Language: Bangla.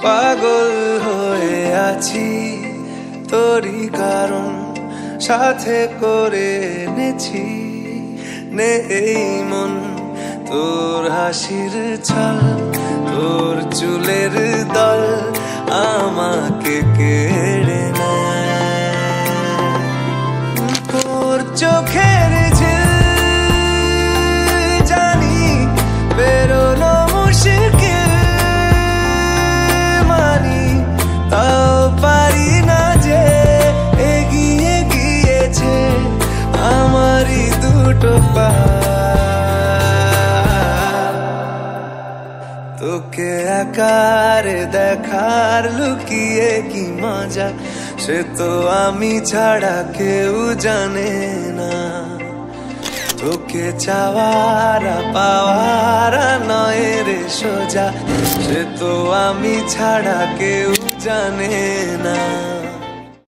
পাগল হয়ে আছি তোরই কারণ সাথে করে এনেছি নে এই মন তোর হাসির ছল তোর চুলের দল আমাকে কেড়ে নেয় তোর চোখের ঝিল জানি বেরোনো মুশকিল মানি তাও পারি না যে এগিয়ে গিয়েছে আমারই দুটো পা তোকে আকারে দেখার লুকিয়ে কি মজা সে তো আমি ছাড়া কেউ জানে না তোকে চাওয়ারা পাওয়ারা নয় রে সোজা সে তো আমি ছাড়া কেউ জানে